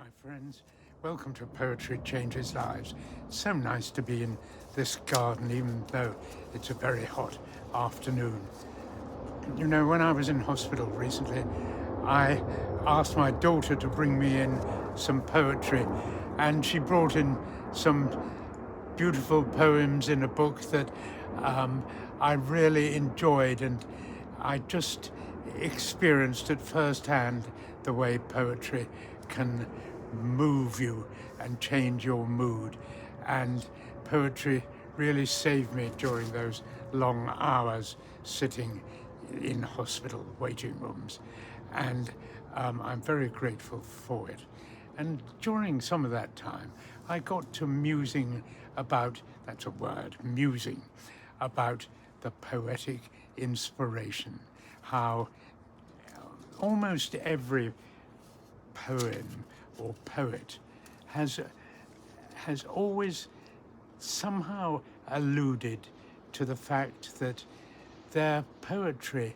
my friends. Welcome to Poetry Changes Lives. It's so nice to be in this garden, even though it's a very hot afternoon. You know, when I was in hospital recently, I asked my daughter to bring me in some poetry, and she brought in some beautiful poems in a book that I really enjoyed, and I just experienced at first hand the way poetry can move you and change your mood. And poetry really saved me during those long hours sitting in hospital waiting rooms. And I'm very grateful for it. And during some of that time, I got to musing about, that's a word, musing, about the poetic inspiration, how almost every poem or poet has always somehow alluded to the fact that their poetry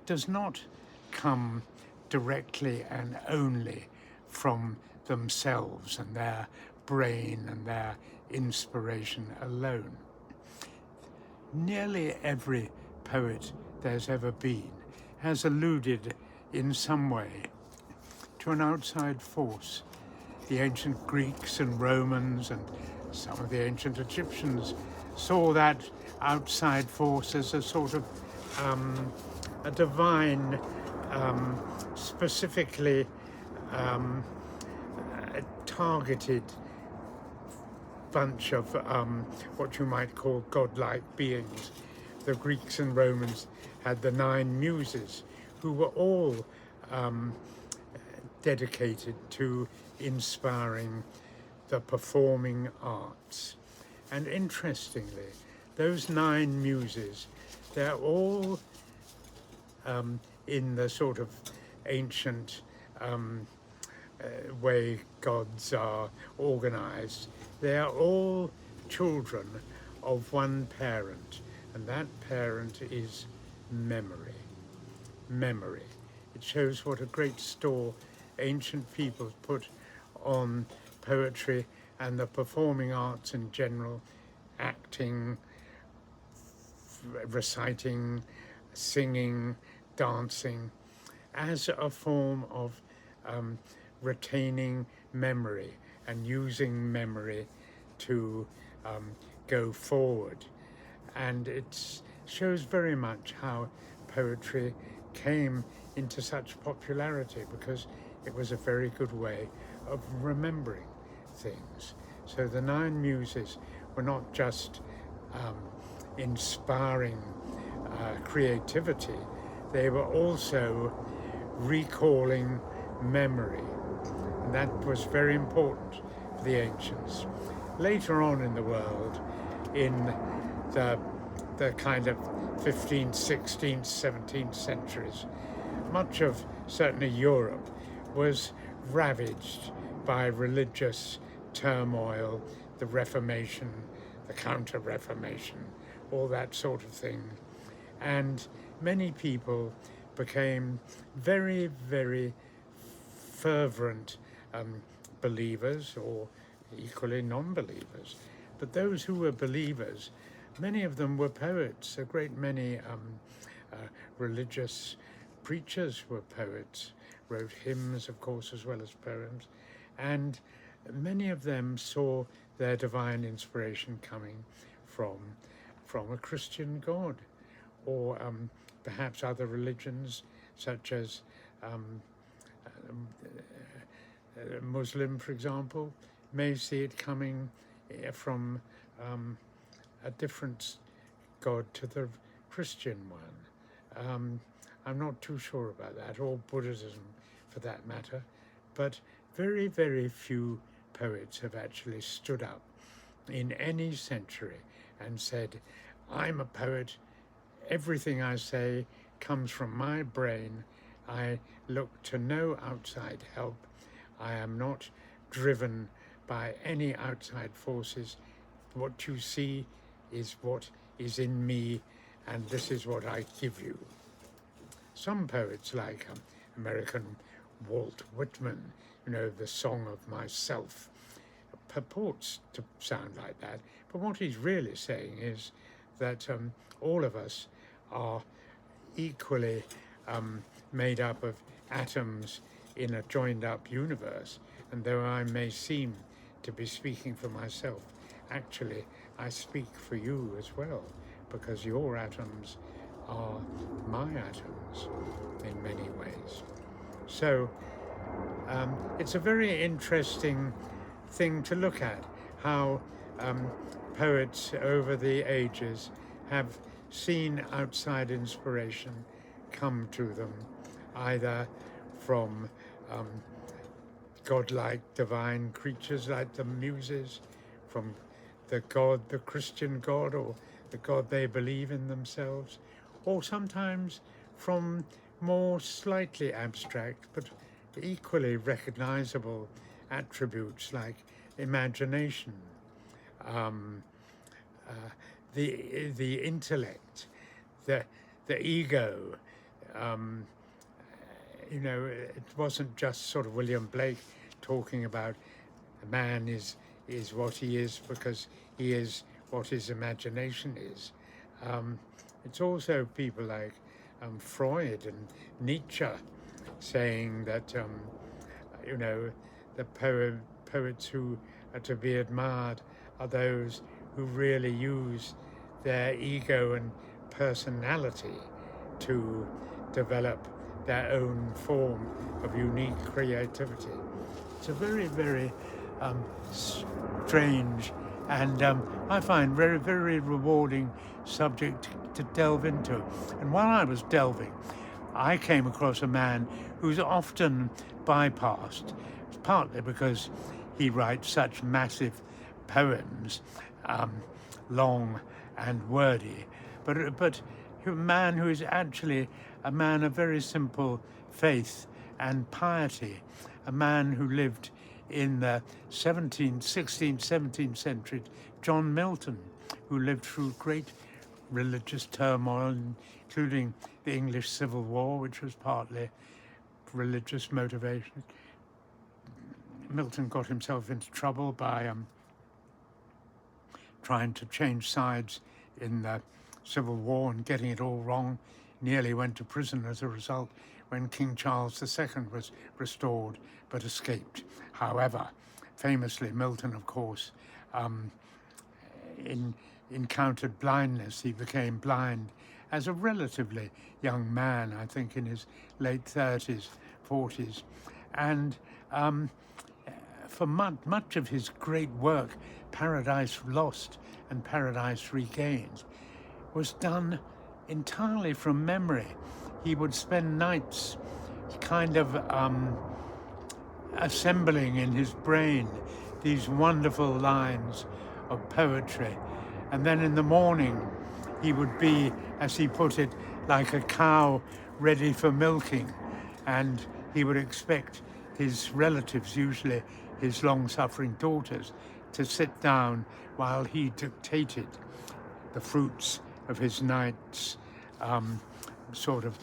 does not come directly and only from themselves and their brain and their inspiration alone. Nearly every poet there's ever been has alluded in some way to an outside force. The ancient Greeks and Romans and some of the ancient Egyptians saw that outside force as a sort of a divine, specifically targeted bunch of what you might call godlike beings. The Greeks and Romans had the 9 Muses, who were all dedicated to inspiring the performing arts. And interestingly, those 9 Muses, they're all in the sort of ancient way gods are organized. They are all children of one parent, and that parent is memory. Memory. It shows what a great store ancient people put on poetry and the performing arts in general, acting, reciting, singing, dancing, as a form of retaining memory and using memory to go forward. And it shows very much how poetry came into such popularity, because it was a very good way of remembering things. So the 9 Muses were not just inspiring creativity, they were also recalling memory. And that was very important for the ancients. Later on in the world, in the kind of 15th, 16th, 17th centuries, much of certainly Europe was ravaged by religious turmoil, the Reformation, the Counter-Reformation, all that sort of thing. And many people became very, very fervent believers, or equally non-believers. But those who were believers, many of them were poets. A great many religious preachers were poets, wrote hymns, of course, as well as poems. And many of them saw their divine inspiration coming from a Christian God, or perhaps other religions, such as Muslim, for example, may see it coming from a different God to the Christian one. I'm not too sure about that, or Buddhism for that matter, but very, very few poets have actually stood up in any century and said, I'm a poet, everything I say comes from my brain, I look to no outside help, I am not driven by any outside forces, what you see is what is in me, and this is what I give you. Some poets, like American Walt Whitman, the song of myself purports to sound like that. But what he's really saying is that all of us are equally made up of atoms in a joined up universe. And though I may seem to be speaking for myself, actually I speak for you as well, because your atoms are my atoms in many ways. So it's a very interesting thing to look at, how poets over the ages have seen outside inspiration come to them, either from godlike divine creatures like the Muses, from the God, the Christian God, or the God they believe in themselves, or sometimes from more slightly abstract but equally recognizable attributes like imagination, the intellect, the ego. It wasn't just sort of William Blake talking about a man is what he is because he is what his imagination is. It's also people like Freud and Nietzsche saying that the poets who are to be admired are those who really use their ego and personality to develop their own form of unique creativity. It's a very, very strange and I find very, very rewarding subject to delve into. And while I was delving, I came across a man who's often bypassed, partly because he writes such massive poems, long and wordy, but a man who is actually a man of very simple faith and piety, a man who lived in the 16th, 17th century, John Milton, who lived through great religious turmoil, including the English Civil War, which was partly religious motivation. Milton got himself into trouble by trying to change sides in the Civil War and getting it all wrong. Nearly went to prison as a result when King Charles II was restored, but escaped. However, famously, Milton, of course, encountered blindness. He became blind as a relatively young man, I think in his late 30s, 40s. And for much of his great work, Paradise Lost and Paradise Regained, was done entirely from memory. He would spend nights kind of assembling in his brain these wonderful lines of poetry. And then in the morning, he would be, as he put it, like a cow ready for milking. And he would expect his relatives, usually his long-suffering daughters, to sit down while he dictated the fruits of his nights, sort of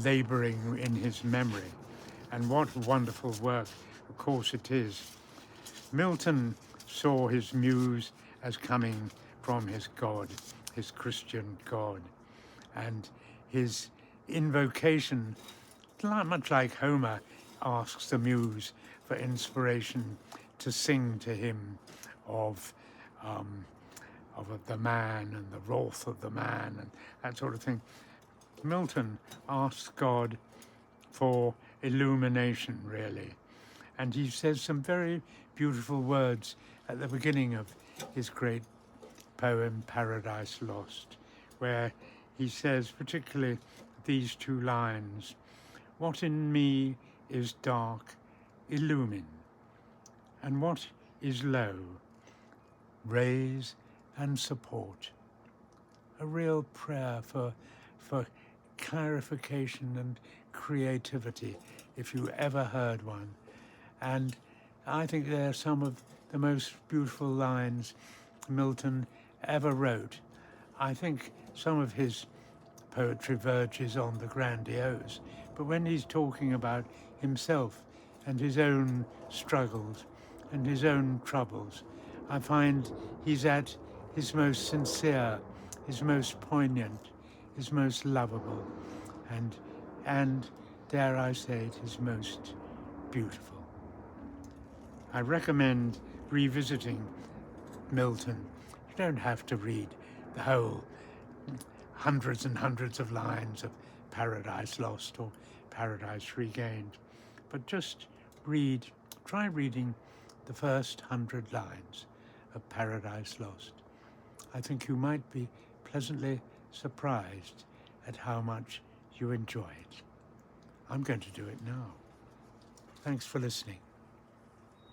laboring in his memory. And what wonderful work, of course, it is. Milton saw his muse as coming from his God, his Christian God. And his invocation, much like Homer asks the muse for inspiration to sing to him of the man and the wrath of the man and that sort of thing. Milton asks God for illumination, really. And he says some very beautiful words at the beginning of his great poem, Paradise Lost, where he says particularly these two lines: "What in me is dark, illumine, and what is low, raise and support." A real prayer for clarification and creativity, if you ever heard one. And I think they're some of the most beautiful lines Milton ever wrote. I think some of his poetry verges on the grandiose, but when he's talking about himself, and his own struggles and his own troubles. I find he's at his most sincere, his most poignant, his most lovable, and dare I say it, his most beautiful. I recommend revisiting Milton. You don't have to read the whole hundreds and hundreds of lines of Paradise Lost or Paradise Regained, but just try reading the first 100 lines of Paradise Lost. I think you might be pleasantly surprised at how much you enjoy it. I'm going to do it now. Thanks for listening.